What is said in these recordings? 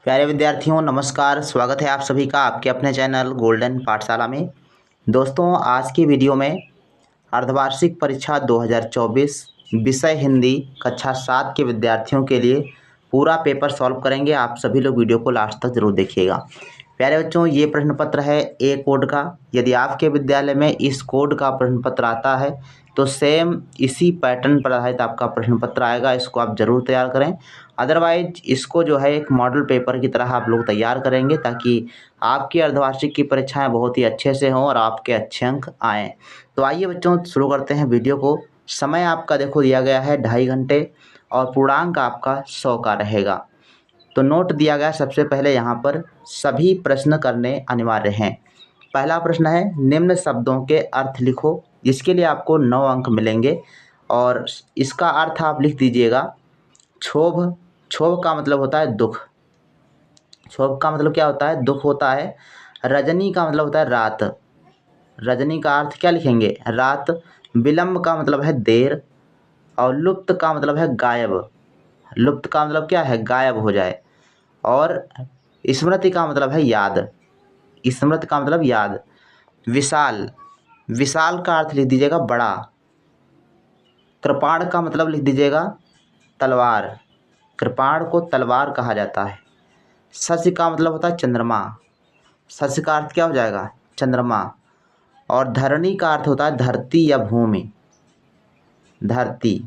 प्यारे विद्यार्थियों नमस्कार। स्वागत है आप सभी का आपके अपने चैनल गोल्डन पाठशाला में। दोस्तों आज की वीडियो में अर्धवार्षिक परीक्षा 2024 विषय हिंदी कक्षा 7 के विद्यार्थियों के लिए पूरा पेपर सॉल्व करेंगे। आप सभी लोग वीडियो को लास्ट तक जरूर देखिएगा। प्यारे बच्चों, ये प्रश्न पत्र है ए कोड का। यदि आपके विद्यालय में इस कोड का प्रश्न पत्र आता है तो सेम इसी पैटर्न पर आधारित आपका प्रश्न पत्र आएगा। इसको आप जरूर तैयार करें। अदरवाइज इसको जो है एक मॉडल पेपर की तरह आप लोग तैयार करेंगे ताकि आपकी अर्धवार्षिक की परीक्षाएं बहुत ही अच्छे से हों और आपके अच्छे अंक आएँ। तो आइए बच्चों शुरू करते हैं वीडियो को। समय आपका देखो दिया गया है 2.5 घंटे और पूर्णांक आपका 100 का रहेगा। तो नोट दिया गया सबसे पहले यहाँ पर सभी प्रश्न करने अनिवार्य हैं। पहला प्रश्न है निम्न शब्दों के अर्थ लिखो। इसके लिए आपको 9 अंक मिलेंगे और इसका अर्थ आप लिख दीजिएगा। क्षोभ, क्षोभ का मतलब होता है दुख। क्षोभ का मतलब क्या होता है? दुख होता है। रजनी का मतलब होता है रात। रजनी का अर्थ क्या लिखेंगे? रात। विलंब का मतलब है देर और लुप्त का मतलब है गायब। लुप्त का मतलब क्या है? गायब हो जाए। और स्मृति का मतलब है याद। स्मृति का मतलब याद। विशाल, विशाल का अर्थ लिख दीजिएगा बड़ा। कृपाण का मतलब लिख दीजिएगा तलवार। कृपाण को तलवार कहा जाता है। शशि का मतलब होता है चंद्रमा। शशि का अर्थ क्या हो जाएगा? चंद्रमा। और धरणी का अर्थ होता है धरती या भूमि। धरती।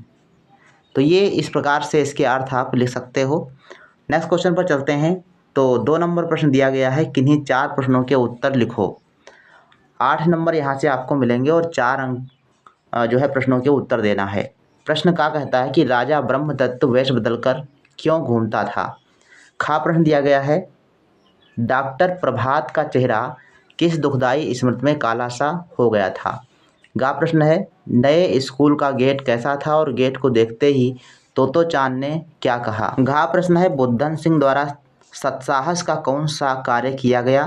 तो ये इस प्रकार से इसके अर्थ आप लिख सकते हो। नेक्स्ट क्वेश्चन पर चलते हैं। तो 2 नंबर प्रश्न दिया गया है, किन्हीं 4 प्रश्नों के उत्तर लिखो। 8 नंबर यहाँ से आपको मिलेंगे और 4 अंक जो है प्रश्नों के उत्तर देना है। प्रश्न का कहता है कि राजा ब्रह्मदत्त वेश बदलकर क्यों घूमता था। खा प्रश्न दिया गया है डॉक्टर प्रभात का चेहरा किस दुखदाई स्मृति में काला सा हो गया था। गा प्रश्न है नए स्कूल का गेट कैसा था और गेट को देखते ही तोतो चांद ने क्या कहा। घा प्रश्न है बुद्धन सिंह द्वारा सत्साहस का कौन सा कार्य किया गया।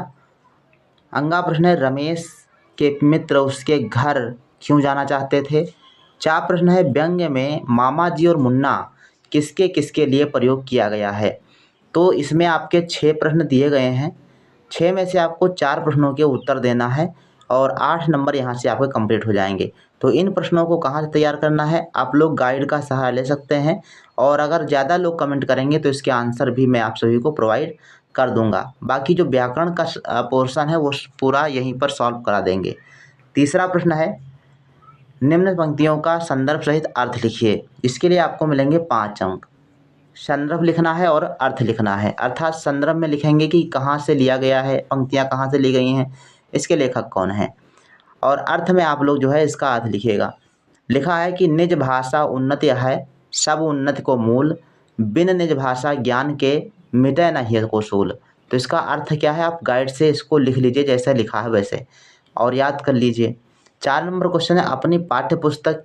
अंगा प्रश्न है रमेश के मित्र उसके घर क्यों जाना चाहते थे। चा प्रश्न है व्यंग्य में मामा जी और मुन्ना किसके किसके लिए प्रयोग किया गया है। तो इसमें आपके 6 प्रश्न दिए गए हैं। 6 में से आपको 4 प्रश्नों के उत्तर देना है और 8 नंबर यहाँ से आपके कंप्लीट हो जाएंगे। तो इन प्रश्नों को कहाँ से तैयार करना है? आप लोग गाइड का सहारा ले सकते हैं और अगर ज़्यादा लोग कमेंट करेंगे तो इसके आंसर भी मैं आप सभी को प्रोवाइड कर दूंगा। बाकी जो व्याकरण का पोर्शन है वो पूरा यहीं पर सॉल्व करा देंगे। तीसरा प्रश्न है निम्न पंक्तियों का संदर्भ सहित अर्थ लिखिए। इसके लिए आपको मिलेंगे 5 अंक। संदर्भ लिखना है और अर्थ लिखना है, अर्थात संदर्भ में लिखेंगे कि कहाँ से लिया गया है, पंक्तियाँ कहाँ से ली गई हैं, इसके लेखक कौन है। और अर्थ में आप लोग जो है इसका अर्थ लिखिएगा। लिखा है कि निज भाषा उन्नति है सब उन्नति को मूल, बिन निज भाषा ज्ञान के मिटे न हिय को सूल। तो इसका अर्थ क्या है? आप गाइड से इसको लिख लीजिए जैसे लिखा है वैसे और याद कर लीजिए। 4 नंबर क्वेश्चन है अपनी पाठ्य पुस्तक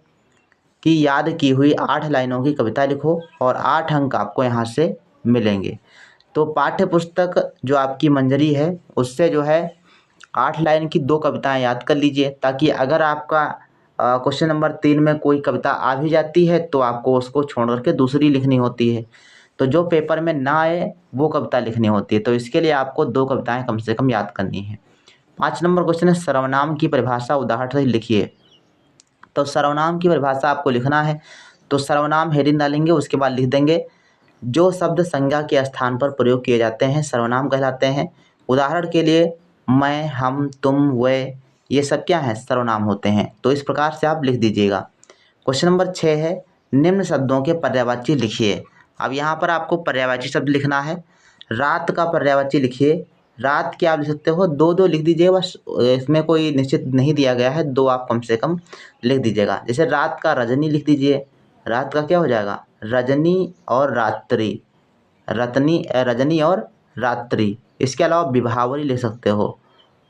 की याद की हुई 8 लाइनों की कविता लिखो और 8 अंक आपको यहाँ से मिलेंगे। तो पाठ्य पुस्तक जो आपकी मंजरी है उससे जो है 8 लाइन की 2 कविताएं याद कर लीजिए ताकि अगर आपका क्वेश्चन नंबर 3 में कोई कविता आ भी जाती है तो आपको उसको छोड़ करके दूसरी लिखनी होती है। तो जो पेपर में ना आए वो कविता लिखनी होती है। तो इसके लिए आपको 2 कविताएं कम से कम याद करनी है। 5 नंबर क्वेश्चन है सर्वनाम की परिभाषा उदाहरण से लिखिए। तो सर्वनाम की परिभाषा आपको लिखना है। तो सर्वनाम हेडिंग डालेंगे, उसके बाद लिख देंगे जो शब्द संज्ञा के स्थान पर प्रयोग किए जाते हैं सर्वनाम कहलाते हैं। उदाहरण के लिए मैं, हम, तुम, वे, ये सब क्या है? सर्वनाम होते हैं। तो इस प्रकार से आप लिख दीजिएगा। क्वेश्चन नंबर 6 है निम्न शब्दों के पर्यायवाची लिखिए। अब यहाँ पर आपको पर्यायवाची शब्द लिखना है। रात का पर्यायवाची लिखिए। रात क्या आप लिख सकते हो? 2 लिख दीजिए बस, इसमें कोई निश्चित नहीं दिया गया है, 2 आप कम से कम लिख दीजिएगा। जैसे रात का रजनी लिख दीजिए। रात का क्या हो जाएगा? रजनी और रात्रि। रजनी और रात्रि। इसके अलावा विभावरी लिख सकते हो,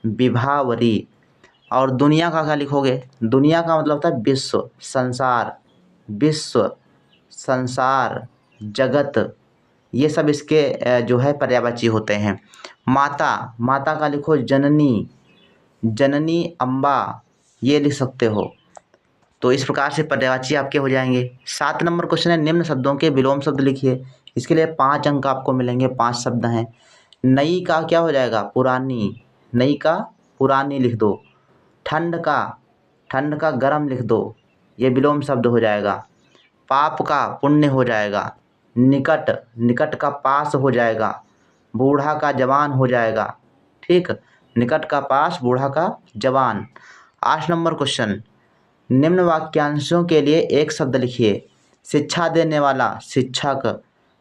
विभावरी। और दुनिया का क्या लिखोगे? दुनिया का मतलब होता है विश्व, संसार। विश्व, संसार, जगत, ये सब इसके जो है पर्यायवाची होते हैं। माता, माता का लिखो जननी, जननी अम्बा, ये लिख सकते हो। तो इस प्रकार से पर्यायवाची आपके हो जाएंगे। 7 नंबर क्वेश्चन है निम्न शब्दों के विलोम शब्द लिखिए। इसके लिए 5 अंक आपको मिलेंगे, 5 शब्द हैं। नई का क्या हो जाएगा? पुरानी, नई का पुरानी लिख दो। ठंड का गरम लिख दो, ये विलोम शब्द हो जाएगा। पाप का पुण्य हो जाएगा। निकट का पास हो जाएगा। बूढ़ा का जवान हो जाएगा। ठीक, निकट का पास, बूढ़ा का जवान। 8 नंबर क्वेश्चन, निम्न वाक्यांशों के लिए एक शब्द लिखिए। शिक्षा देने वाला, शिक्षक।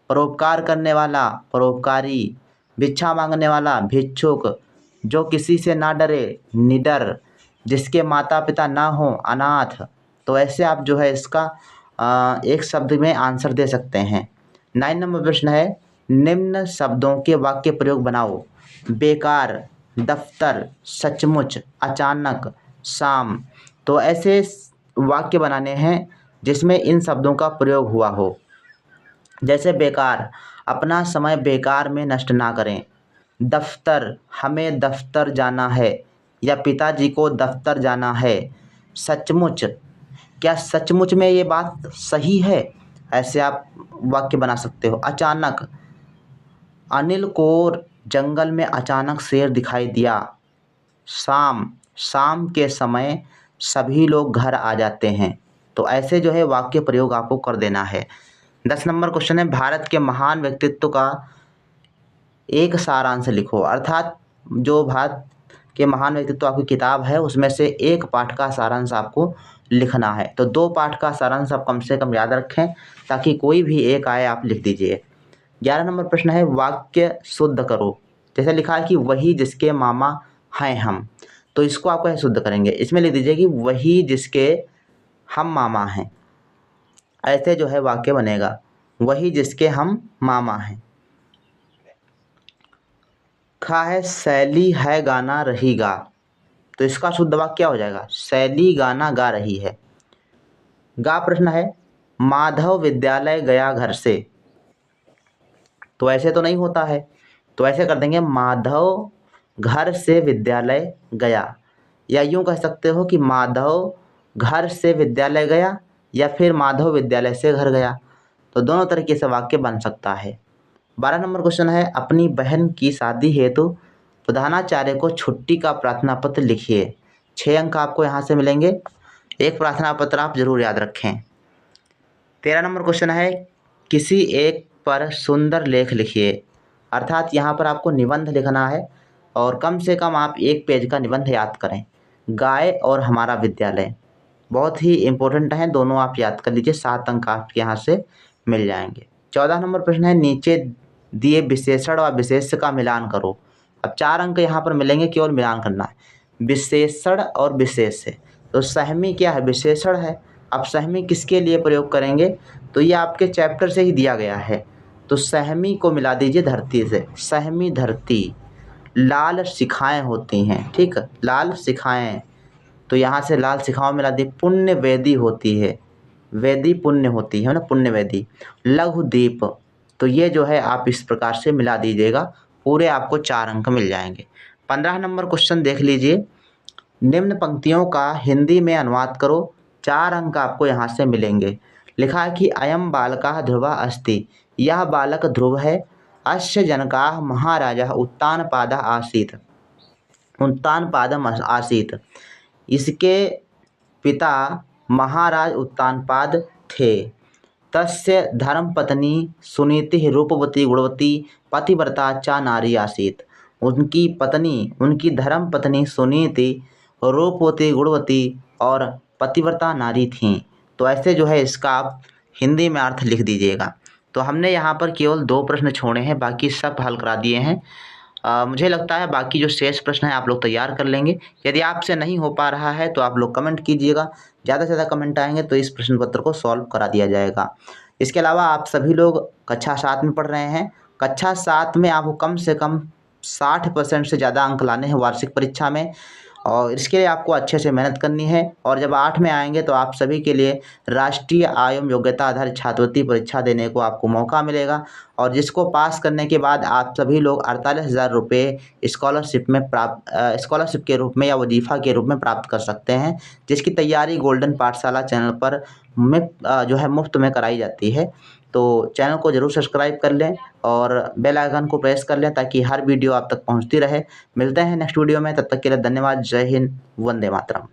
परोपकार करने वाला, परोपकारी। भिक्षा मांगने वाला, भिक्षुक। जो किसी से ना डरे, निडर। जिसके माता पिता ना हो, अनाथ। तो ऐसे आप जो है इसका एक शब्द में आंसर दे सकते हैं। 9 नंबर प्रश्न है, निम्न शब्दों के वाक्य प्रयोग बनाओ। बेकार, दफ्तर, सचमुच, अचानक, शाम। तो ऐसे वाक्य बनाने हैं जिसमें इन शब्दों का प्रयोग हुआ हो। जैसे बेकार, अपना समय बेकार में नष्ट ना करें। दफ्तर, हमें दफ्तर जाना है या पिताजी को दफ्तर जाना है। सचमुच, क्या सचमुच में ये बात सही है? ऐसे आप वाक्य बना सकते हो। अचानक, अनिल को जंगल में अचानक शेर दिखाई दिया। शाम के समय सभी लोग घर आ जाते हैं। तो ऐसे जो है वाक्य प्रयोग आपको कर देना है। 10 नंबर क्वेश्चन है, भारत के महान व्यक्तित्व का एक सारांश लिखो। अर्थात जो भारत के महान व्यक्तित्व आपकी किताब है उसमें से एक पाठ का सारांश आपको लिखना है। तो 2 पाठ का सारांश आप कम से कम याद रखें, ताकि कोई भी एक आए आप लिख दीजिए। 11 नंबर प्रश्न है, वाक्य शुद्ध करो। जैसे लिखा है कि वही जिसके मामा हैं हम, तो इसको आप कैसे शुद्ध करेंगे? इसमें लिख दीजिए कि वही जिसके हम मामा हैं। ऐसे जो है वाक्य बनेगा, वही जिसके हम मामा हैं। खा है, शैली है गाना रही गा। तो इसका शुद्ध वाक्य क्या हो जाएगा? शैली गाना गा रही है। गा प्रश्न है, माधव विद्यालय गया घर से। तो ऐसे तो नहीं होता है, तो ऐसे कर देंगे, माधव घर से विद्यालय गया। या यूं कह सकते हो कि माधव घर से विद्यालय गया, या फिर माधव विद्यालय से घर गया। तो दोनों तरीके से वाक्य बन सकता है। 12 नंबर क्वेश्चन है, अपनी बहन की शादी हेतु प्रधानाचार्य को छुट्टी का प्रार्थना पत्र लिखिए। 6 अंक आपको यहाँ से मिलेंगे। एक प्रार्थना पत्र आप जरूर याद रखें। 13 नंबर क्वेश्चन है, किसी एक पर सुंदर लेख लिखिए। अर्थात यहाँ पर आपको निबंध लिखना है और कम से कम आप 1 पेज का निबंध याद करें। गाय और हमारा विद्यालय बहुत ही इम्पोर्टेंट है, दोनों आप याद कर लीजिए। 7 अंक आपके यहाँ से मिल जाएंगे। 14 नंबर प्रश्न है, नीचे दिए विशेषण व विशेष्य का मिलान करो। अब 4 अंक यहाँ पर मिलेंगे, केवल मिलान करना है। विशेषण और विशेष्य, तो सहमी क्या है? विशेषण है। अब सहमी किसके लिए प्रयोग करेंगे? तो ये आपके चैप्टर से ही दिया गया है। तो सहमी को मिला दीजिए धरती से। सहमी धरती। लाल शिखाएं होती हैं, ठीक, लाल शिखाएं, तो यहाँ से लाल शिखाओं मिला दी। पुण्य वेदी होती है, वेदी पुण्य होती है ना, पुण्य वेदी। लघु दीप, तो ये जो है आप इस प्रकार से मिला दीजिएगा, पूरे आपको 4 अंक मिल जाएंगे। 15 नंबर क्वेश्चन देख लीजिए, निम्न पंक्तियों का हिंदी में अनुवाद करो। 4 अंक आपको यहाँ से मिलेंगे। लिखा है कि अयम बालकः ध्रुवः अस्ति, यह बालक ध्रुव है। अस्य जनकाः महाराजः उत्तानपादः आसीत्, उत्तानपादम् आसीत्, इसके पिता महाराज उत्तानपाद थे। तस्य धर्मपत्नी सुनीतिः रूपवती गुणवती पतिव्रता च नारी आसीत्, उनकी पत्नी, उनकी धर्म पत्नी सुनीति रूपवती गुणवती और पतिव्रता नारी थीं। तो ऐसे जो है इसका आप हिंदी में अर्थ लिख दीजिएगा। तो हमने यहाँ पर केवल 2 प्रश्न छोड़े हैं, बाकी सब हल करा दिए हैं। मुझे लगता है बाकी जो शेष प्रश्न हैं आप लोग तैयार कर लेंगे। यदि आपसे नहीं हो पा रहा है तो आप लोग कमेंट कीजिएगा, ज़्यादा से ज़्यादा कमेंट आएंगे तो इस प्रश्न पत्र को सॉल्व करा दिया जाएगा। इसके अलावा आप सभी लोग कक्षा 7 में पढ़ रहे हैं। कक्षा 7 में आपको कम से कम 60% से ज़्यादा अंक लाने हैं वार्षिक परीक्षा में, और इसके लिए आपको अच्छे से मेहनत करनी है। और जब 8 में आएंगे तो आप सभी के लिए राष्ट्रीय आयम योग्यता आधारित छात्रवृत्ति परीक्षा देने को आपको मौका मिलेगा, और जिसको पास करने के बाद आप सभी लोग 48,000 रुपये स्कॉलरशिप के रूप में या वजीफ़ा के रूप में प्राप्त कर सकते हैं, जिसकी तैयारी गोल्डन पाठशाला चैनल पर में जो है मुफ्त में कराई जाती है। तो चैनल को ज़रूर सब्सक्राइब कर लें और बेल आइकन को प्रेस कर लें ताकि हर वीडियो आप तक पहुंचती रहे। मिलते हैं नेक्स्ट वीडियो में, तब तक के लिए धन्यवाद। जय हिंद, वंदे मातरम।